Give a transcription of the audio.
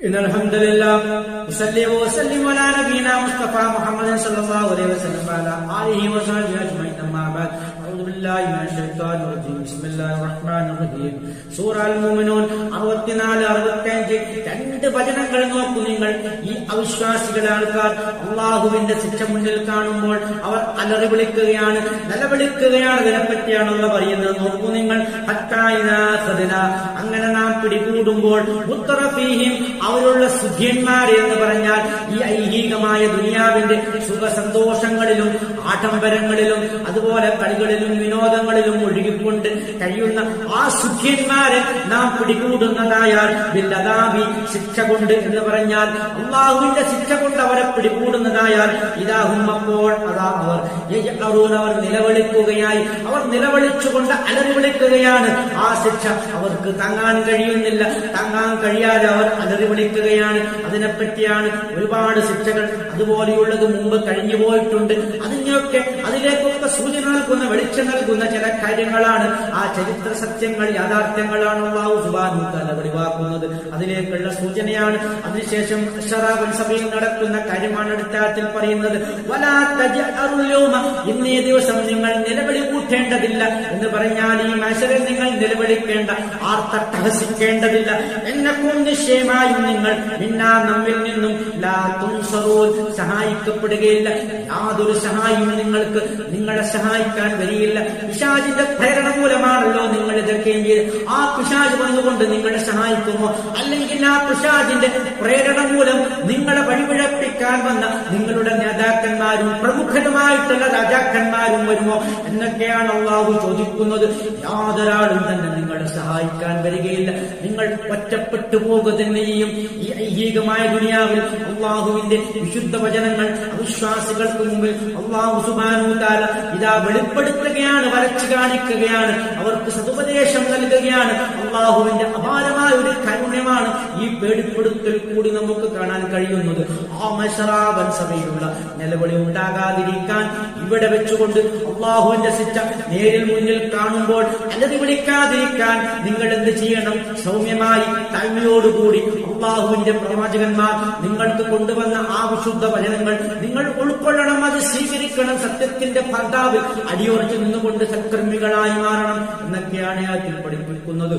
إن الحمد لله أصلي وأسلم على نبينا مصطفى محمد صلى الله عليه وسلم وعلى آله وصحبه أجمعين أما بعد أعوذ بالله من الشيطان الرجيم بسم الله الرحمن الرحيم സൂറ അൽ മുഅ്മിനൂൻ 64-65 രണ്ട് വചനങ്ങൾ നോക്കൂ നിങ്ങൾ. ഈ അവിശ്വാസികളെ ആൾക്കാർ അള്ളാഹുവിന്റെ ശിക്ഷ മുന്നിൽ കാണുമ്പോൾ അവർ അലറി വിളിക്കുകയാണ്, നിലവിളിക്കുകയാണ്. ഇതിനെപ്പറ്റിയാണല്ലോ പറയുന്നത്. നോക്കൂ നിങ്ങൾ. അങ്ങനെ നാം പിടികൂടുമ്പോൾ അവരുള്ള സുഖ്യന്മാരെ എന്ന് പറഞ്ഞാൽ ഈ ഐഹികമായ ദുനിയാവിന്റെ സുഖ സന്തോഷങ്ങളിലും ആഡംബരങ്ങളിലും അതുപോലെ കളികളിലും വിനോദങ്ങളിലും ഒഴുകിക്കൊണ്ട് കഴിയുന്ന ആ സുഖ്യന്മാരെ നാം പിടികൂടുന്നതായാൽ ബില്ലദാബി ശിക്ഷ കൊണ്ട് എന്ന് പറഞ്ഞാൽ അള്ളാഹുവിന്റെ ശിക്ഷ കൊണ്ട് അവരെ പിടികൂടുന്നതായാൽ ഇതാഹും അപ്പോൾ അതാ അവർ നിലവിളിക്കുകയായി, അവർ നിലവിളിച്ചുകൊണ്ട് അലറി വിളിക്കുകയാണ്. ആ ശിക്ഷ അവർക്ക് താങ്ങാൻ കഴിയുന്നില്ല, താങ്ങാൻ കഴിയാതെ അവർ അലറി വിളിക്കുകയാണ്. അതിനെപ്പറ്റിയാണ് ഒരുപാട് ശിക്ഷകൾ അതുപോലെയുള്ളത് മുമ്പ് കഴിഞ്ഞു പോയിട്ടുണ്ട്. അതിലേക്കൊക്കെ സൂചന നൽകുന്ന, വെളിച്ചം നൽകുന്ന ചില കാര്യങ്ങളാണ്. ആ ചരിത്ര സത്യങ്ങൾ, യാഥാർത്ഥ്യങ്ങളാണ് അല്ലാഹു സുബ്ഹാനഹു വ തആല വെളിവാക്കുന്നത്. അതിലേക്കുള്ള സൂചനയാണ്. അതിനുശേഷം അശ്റാബ് സഭയിൽ നടക്കുന്ന കാര്യമാണ് അടുത്ത ആയത്തിൽ പറയുന്നത്. വലാ തജ്അറുൽ യൗമ, ഇന്നേ ദിവസം നിങ്ങൾ നിലവിളി കൂട്ടേണ്ടതില്ല എന്ന് പറഞ്ഞാൽ ഈ മഹ്ശറിൽ നിങ്ങൾ നിലവിളിക്കേണ്ട, ആർത്തട്ടഹസിക്കേണ്ടതില്ല. എന്നക്കും നിശ്ചയമായും നിങ്ങൾ മിന്നാ നമ്മിൽ നിന്നും ലാ തുൻസറൂൻ സഹായിക്കപ്പെടുകയില്ല. യാതൊരു സഹായം നിങ്ങൾക്ക് നിങ്ങളെ സഹായിക്കാൻ വരികയില്ല. പിശാചിന്റെ പ്രേരണ മൂലമാണല്ലോ നിങ്ങൾ ഇതൊക്കെയും ചെയ്ത്. ആ പിശാച് വന്നുകൊണ്ട് നിങ്ങളെ സഹായിക്കുമോ? അല്ലെങ്കിൽ ആ പിശാചിന്റെ പ്രേരണ മൂലം നിങ്ങളെ വഴിപിഴപ്പിക്കാൻ വന്ന നിങ്ങളുടെ നേതാക്കന്മാരും പ്രമുഖരുമായിട്ടുള്ള രാജാക്കന്മാരും വരുമോ എന്നൊക്കെയാണ് അല്ലാഹു ചോദിക്കുന്നത്. യാതൊരാളും തന്നെ നിങ്ങളെ സഹായിക്കാൻ വരികയില്ല. നിങ്ങൾ ഒറ്റപ്പെട്ടു പോകുക തന്നെയും. ഈ ഐഹികമായ ദുനിയാവിൽ അള്ളാഹുവിന്റെ വിശുദ്ധ വചനങ്ങൾ അവിശ്വാസികൾക്ക് മുമ്പിൽ അള്ളാഹു സുബ്ഹാനഹു വ തആല ഇതാ വെളിപ്പെടുത്തുകയാണ്, വരച്ചു കാണിക്കുകയാണ്, അവർക്ക് സതുപദേശം നൽകുകയാണ്. അള്ളാഹുവിന്റെ അപാരമായ ഒരു കാരുണ്യമാണ് ഈ പേടിപ്പെടുത്തൽ കൂടി നമുക്ക് കാണാൻ കഴിയുന്നത്. ആ മശ്റാബൻ സഭയിലുള്ള നിലവിളി ഉണ്ടാകാതിരിക്കാൻ ഇവിടെ വെച്ചുകൊണ്ട് അള്ളാഹുവിന്റെ ശിക്ഷ നേരിൽ മുന്നിൽ കാണുമ്പോൾ അലറി വിളിക്കാതിരിക്കാൻ നിങ്ങൾ എന്ത് ചെയ്യണം? സൗമ്യമായി താഴ്മയോടുകൂടി അള്ളാഹുവിന്റെ പ്രവാചകന്മാർ നിങ്ങൾക്ക് കൊണ്ടുവന്ന ആ വിശുദ്ധ വചനങ്ങൾ നിങ്ങൾ ഉൾക്കൊള്ളണം, അത് സ്വീകരിക്കണം. സത്യത്തിന്റെ ഭർത്താവ് അടിയുറച്ചു നിന്നുകൊണ്ട് സത്കർമ്മികളായി മാറണം എന്നൊക്കെയാണ് അതിൽ പഠിപ്പിക്കുന്നത്.